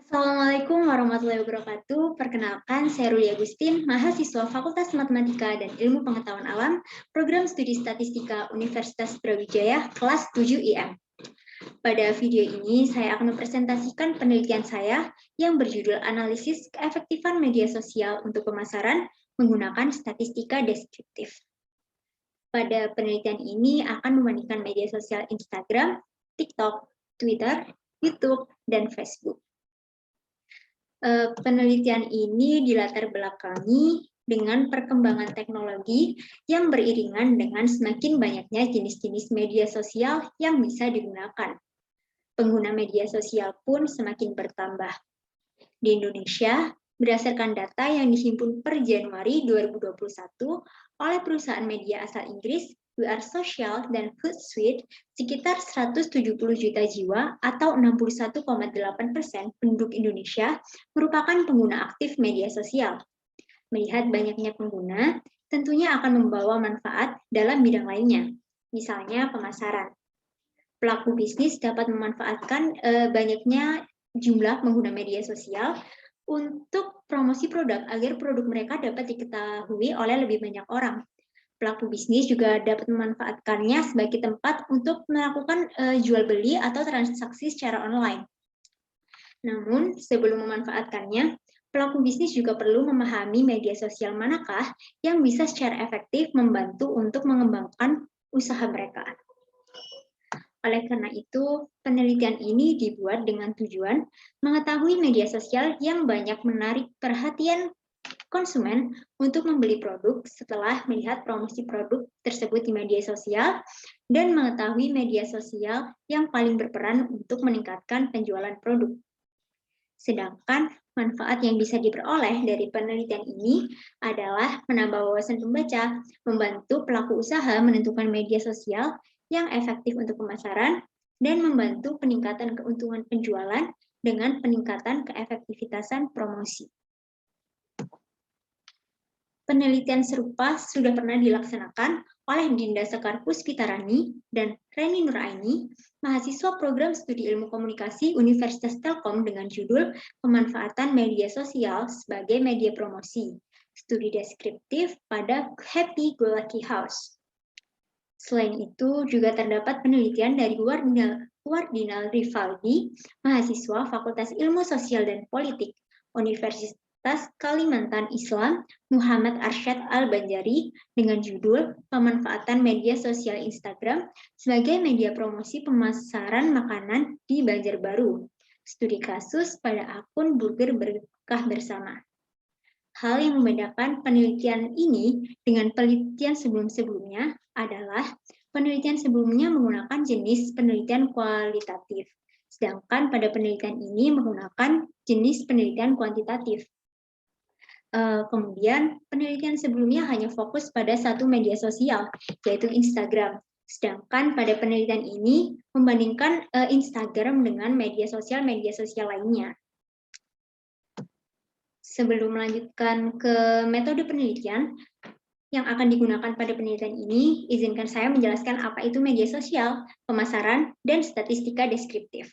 Assalamualaikum warahmatullahi wabarakatuh. Perkenalkan, saya Ruli Agustin, mahasiswa Fakultas Matematika dan Ilmu Pengetahuan Alam, Program Studi Statistika Universitas Brawijaya, kelas 7 IM. Pada video ini, saya akan mempresentasikan penelitian saya yang berjudul Analisis Keefektifan Media Sosial untuk Pemasaran menggunakan Statistika Deskriptif. Pada penelitian ini akan membandingkan media sosial Instagram, TikTok, Twitter, YouTube, dan Facebook. Penelitian ini dilatar belakangi dengan perkembangan teknologi yang beriringan dengan semakin banyaknya jenis-jenis media sosial yang bisa digunakan. Pengguna media sosial pun semakin bertambah. Di Indonesia, berdasarkan data yang dihimpun per Januari 2021 oleh perusahaan media asal Inggris, We Are Social dan Hootsuite, sekitar 170 juta jiwa atau 61,8% penduduk Indonesia merupakan pengguna aktif media sosial. Melihat banyaknya pengguna, tentunya akan membawa manfaat dalam bidang lainnya, misalnya pemasaran. Pelaku bisnis dapat memanfaatkan banyaknya jumlah pengguna media sosial untuk promosi produk agar produk mereka dapat diketahui oleh lebih banyak orang. Pelaku bisnis juga dapat memanfaatkannya sebagai tempat untuk melakukan jual beli atau transaksi secara online. Namun, sebelum memanfaatkannya, pelaku bisnis juga perlu memahami media sosial manakah yang bisa secara efektif membantu untuk mengembangkan usaha mereka. Oleh karena itu, penelitian ini dibuat dengan tujuan mengetahui media sosial yang banyak menarik perhatian konsumen untuk membeli produk setelah melihat promosi produk tersebut di media sosial dan mengetahui media sosial yang paling berperan untuk meningkatkan penjualan produk. Sedangkan manfaat yang bisa diperoleh dari penelitian ini adalah menambah wawasan pembaca, membantu pelaku usaha menentukan media sosial yang efektif untuk pemasaran, dan membantu peningkatan keuntungan penjualan dengan peningkatan keefektivitasan promosi. Penelitian serupa sudah pernah dilaksanakan oleh Dinda Sekar Puspitarani dan Reni Nuraini, mahasiswa program studi ilmu komunikasi Universitas Telkom dengan judul Pemanfaatan Media Sosial sebagai Media Promosi, studi deskriptif pada Happy Go Lucky House. Selain itu, juga terdapat penelitian dari Wardinal Rivaldi, mahasiswa Fakultas Ilmu Sosial dan Politik Universitas Kalimantan Islam, Muhammad Arsyad Al-Banjari, dengan judul Pemanfaatan Media Sosial Instagram sebagai Media Promosi Pemasaran Makanan di Banjarbaru, studi kasus pada akun Burger Berkah Bersama. Hal yang membedakan penelitian ini dengan penelitian sebelum-sebelumnya adalah penelitian sebelumnya menggunakan jenis penelitian kualitatif, sedangkan pada penelitian ini menggunakan jenis penelitian kuantitatif. Kemudian, penelitian sebelumnya hanya fokus pada satu media sosial, yaitu Instagram. Sedangkan pada penelitian ini membandingkan Instagram dengan media sosial lainnya. Sebelum melanjutkan ke metode penelitian yang akan digunakan pada penelitian ini, izinkan saya menjelaskan apa itu media sosial, pemasaran, dan statistika deskriptif.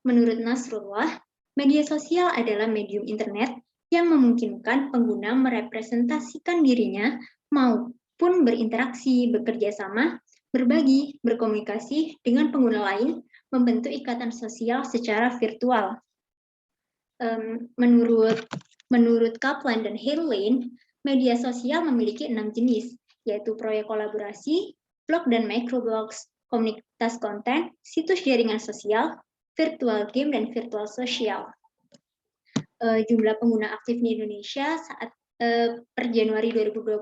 Menurut Nasrullah, media sosial adalah medium internet yang memungkinkan pengguna merepresentasikan dirinya maupun berinteraksi, bekerja sama, berbagi, berkomunikasi dengan pengguna lain, membentuk ikatan sosial secara virtual. Menurut Kaplan dan Heinlein, media sosial memiliki 6 jenis, yaitu proyek kolaborasi, blog dan microblogs, komunitas konten, situs jaringan sosial, virtual game, dan virtual sosial. Jumlah pengguna aktif di Indonesia saat per Januari 2021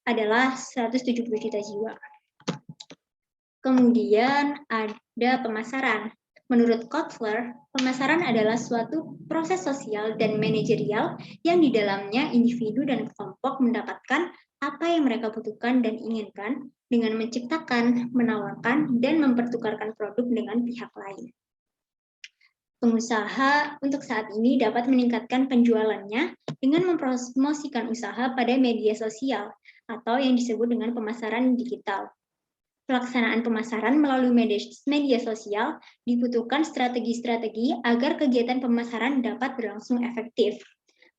adalah 170 juta jiwa. Kemudian ada pemasaran. Menurut Kotler, pemasaran adalah suatu proses sosial dan manajerial yang di dalamnya individu dan kelompok mendapatkan apa yang mereka butuhkan dan inginkan dengan menciptakan, menawarkan, dan mempertukarkan produk dengan pihak lain. Pengusaha untuk saat ini dapat meningkatkan penjualannya dengan mempromosikan usaha pada media sosial atau yang disebut dengan pemasaran digital. pelaksanaan pemasaran melalui media sosial, dibutuhkan strategi-strategi agar kegiatan pemasaran dapat berlangsung efektif.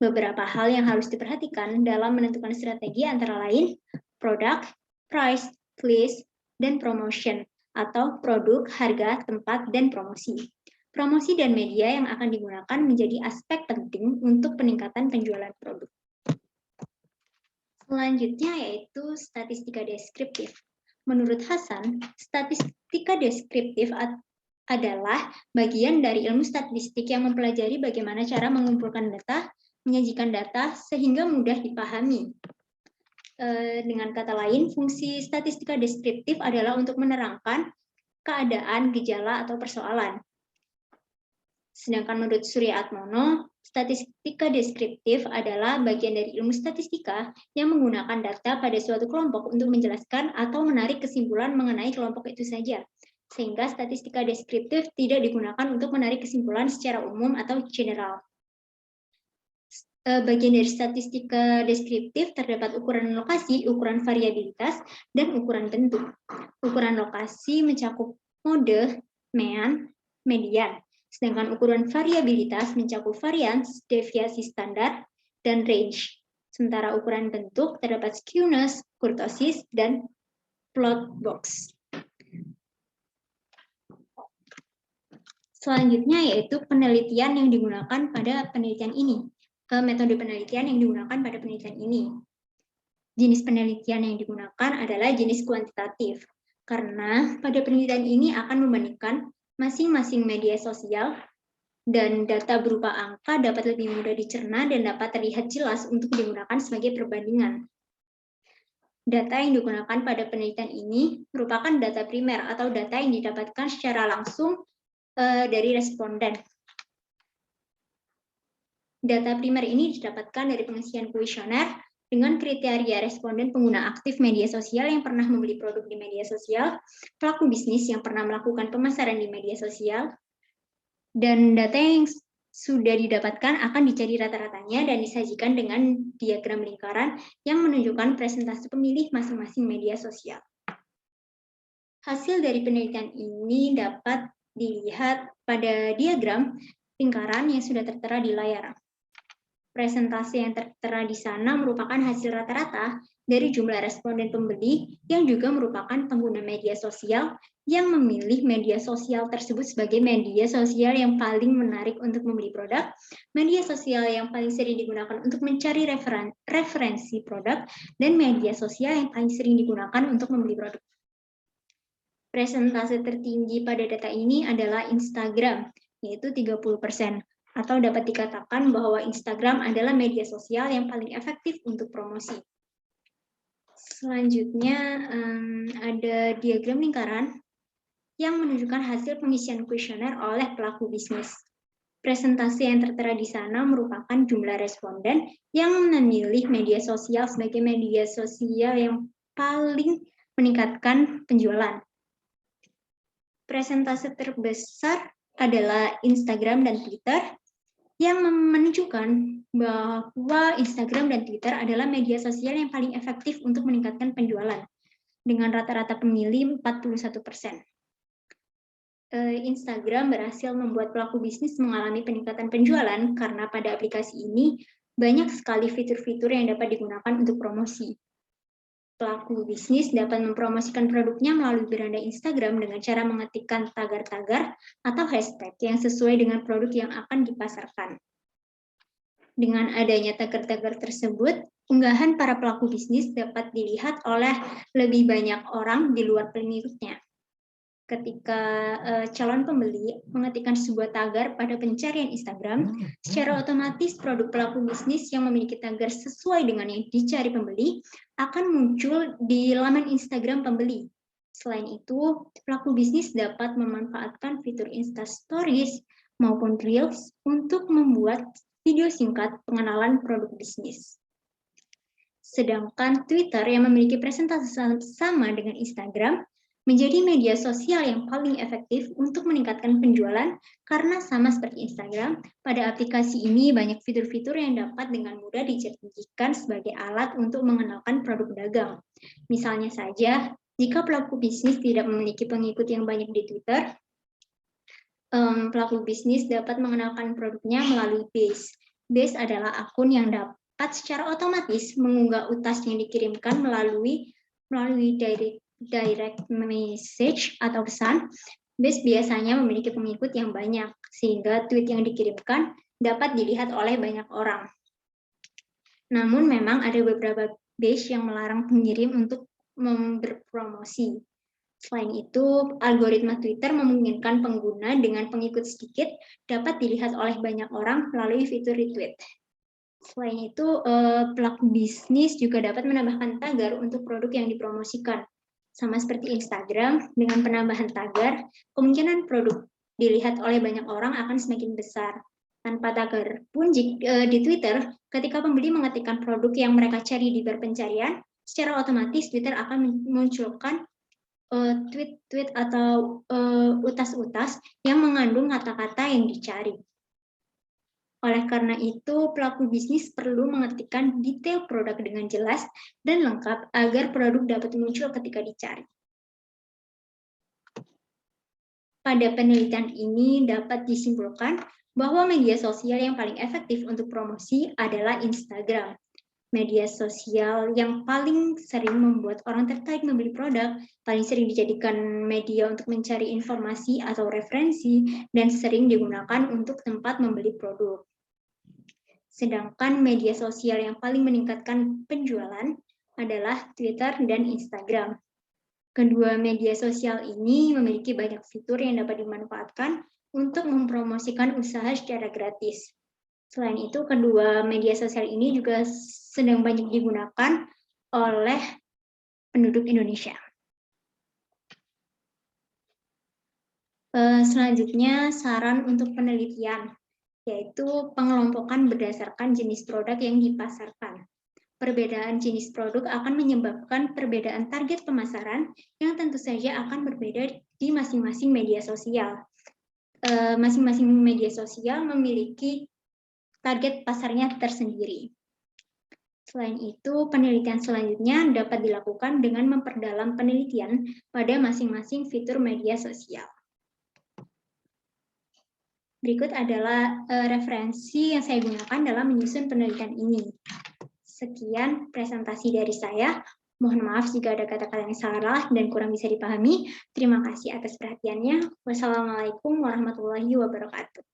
Beberapa hal yang harus diperhatikan dalam menentukan strategi antara lain produk, price, place, dan promotion, atau produk, harga, tempat, dan promosi. Promosi dan media yang akan digunakan menjadi aspek penting untuk peningkatan penjualan produk. Selanjutnya yaitu statistika deskriptif. Menurut Hasan, statistika deskriptif adalah bagian dari ilmu statistik yang mempelajari bagaimana cara mengumpulkan data, menyajikan data, sehingga mudah dipahami. Dengan kata lain, fungsi statistika deskriptif adalah untuk menerangkan keadaan, gejala, atau persoalan. Sedangkan menurut Surya Atmono, statistika deskriptif adalah bagian dari ilmu statistika yang menggunakan data pada suatu kelompok untuk menjelaskan atau menarik kesimpulan mengenai kelompok itu saja. Sehingga statistika deskriptif tidak digunakan untuk menarik kesimpulan secara umum atau general. Bagian dari statistika deskriptif terdapat ukuran lokasi, ukuran variabilitas, dan ukuran bentuk. Ukuran lokasi mencakup mode, mean, median. Sedangkan ukuran variabilitas mencakup varians, deviasi standar, dan range. Sementara ukuran bentuk terdapat skewness, kurtosis, dan plot box. Selanjutnya yaitu penelitian yang digunakan pada penelitian ini. Metode penelitian yang digunakan pada penelitian ini. Jenis penelitian yang digunakan adalah jenis kuantitatif. Karena pada penelitian ini akan membandingkan masing-masing media sosial dan data berupa angka dapat lebih mudah dicerna dan dapat terlihat jelas untuk digunakan sebagai perbandingan. Data yang digunakan pada penelitian ini merupakan data primer atau data yang didapatkan secara langsung dari responden. Data primer ini didapatkan dari pengisian kuesioner dengan kriteria responden pengguna aktif media sosial yang pernah membeli produk di media sosial, pelaku bisnis yang pernah melakukan pemasaran di media sosial, dan data yang sudah didapatkan akan dicari rata-ratanya dan disajikan dengan diagram lingkaran yang menunjukkan presentase pemilih masing-masing media sosial. Hasil dari penelitian ini dapat dilihat pada diagram lingkaran yang sudah tertera di layar. Presentase yang tertera di sana merupakan hasil rata-rata dari jumlah responden pembeli yang juga merupakan pengguna media sosial yang memilih media sosial tersebut sebagai media sosial yang paling menarik untuk membeli produk, media sosial yang paling sering digunakan untuk mencari referensi produk, dan media sosial yang paling sering digunakan untuk membeli produk. Presentase tertinggi pada data ini adalah Instagram, yaitu 30%. Atau dapat dikatakan bahwa Instagram adalah media sosial yang paling efektif untuk promosi. Selanjutnya ada diagram lingkaran yang menunjukkan hasil pengisian kuesioner oleh pelaku bisnis. Presentase yang tertera di sana merupakan jumlah responden yang memilih media sosial sebagai media sosial yang paling meningkatkan penjualan. Presentase terbesar adalah Instagram dan Twitter, yang menunjukkan bahwa Instagram dan Twitter adalah media sosial yang paling efektif untuk meningkatkan penjualan, dengan rata-rata pemilih 41%. Instagram berhasil membuat pelaku bisnis mengalami peningkatan penjualan karena pada aplikasi ini banyak sekali fitur-fitur yang dapat digunakan untuk promosi. Pelaku bisnis dapat mempromosikan produknya melalui beranda Instagram dengan cara mengetikkan tagar-tagar atau hashtag yang sesuai dengan produk yang akan dipasarkan. Dengan adanya tagar-tagar tersebut, unggahan para pelaku bisnis dapat dilihat oleh lebih banyak orang di luar pengikutnya. Ketika calon pembeli mengetikkan sebuah tagar pada pencarian Instagram, secara otomatis produk pelaku bisnis yang memiliki tagar sesuai dengan yang dicari pembeli akan muncul di laman Instagram pembeli. Selain itu, pelaku bisnis dapat memanfaatkan fitur Insta Stories maupun Reels untuk membuat video singkat pengenalan produk bisnis. Sedangkan Twitter yang memiliki presentase sama dengan Instagram menjadi media sosial yang paling efektif untuk meningkatkan penjualan karena sama seperti Instagram, pada aplikasi ini banyak fitur-fitur yang dapat dengan mudah dijadikan sebagai alat untuk mengenalkan produk dagang. Misalnya saja, Jika pelaku bisnis tidak memiliki pengikut yang banyak di Twitter, pelaku bisnis dapat mengenalkan produknya melalui Base. Base adalah akun yang dapat secara otomatis mengunggah utas yang dikirimkan melalui direct message atau pesan. Base biasanya memiliki pengikut yang banyak, sehingga tweet yang dikirimkan dapat dilihat oleh banyak orang. Namun memang ada beberapa base yang melarang pengirim untuk berpromosi. Selain itu, algoritma Twitter memungkinkan pengguna dengan pengikut sedikit dapat dilihat oleh banyak orang melalui fitur retweet. Selain itu, pelaku bisnis juga dapat menambahkan tagar untuk produk yang dipromosikan. Sama seperti Instagram, dengan penambahan tagar, kemungkinan produk dilihat oleh banyak orang akan semakin besar. Tanpa tagar pun di Twitter, ketika pembeli mengetikkan produk yang mereka cari di bar pencarian, secara otomatis Twitter akan memunculkan tweet-tweet atau utas-utas yang mengandung kata-kata yang dicari. Oleh karena itu, pelaku bisnis perlu mengetikkan detail produk dengan jelas dan lengkap agar produk dapat muncul ketika dicari. Pada penelitian ini dapat disimpulkan bahwa media sosial yang paling efektif untuk promosi adalah Instagram. Media sosial yang paling sering membuat orang tertarik membeli produk, paling sering dijadikan media untuk mencari informasi atau referensi, dan sering digunakan untuk tempat membeli produk. Sedangkan media sosial yang paling meningkatkan penjualan adalah Twitter dan Instagram. Kedua media sosial ini memiliki banyak fitur yang dapat dimanfaatkan untuk mempromosikan usaha secara gratis. Selain itu, kedua media sosial ini juga sedang banyak digunakan oleh penduduk Indonesia. Selanjutnya, saran untuk penelitian, yaitu pengelompokan berdasarkan jenis produk yang dipasarkan. Perbedaan jenis produk akan menyebabkan perbedaan target pemasaran yang tentu saja akan berbeda di masing-masing media sosial. Masing-masing media sosial memiliki target pasarnya tersendiri. Selain itu, penelitian selanjutnya dapat dilakukan dengan memperdalam penelitian pada masing-masing fitur media sosial. Berikut adalah referensi yang saya gunakan dalam menyusun penelitian ini. Sekian presentasi dari saya. Mohon maaf jika ada kata-kata yang salah dan kurang bisa dipahami. Terima kasih atas perhatiannya. Wassalamualaikum warahmatullahi wabarakatuh.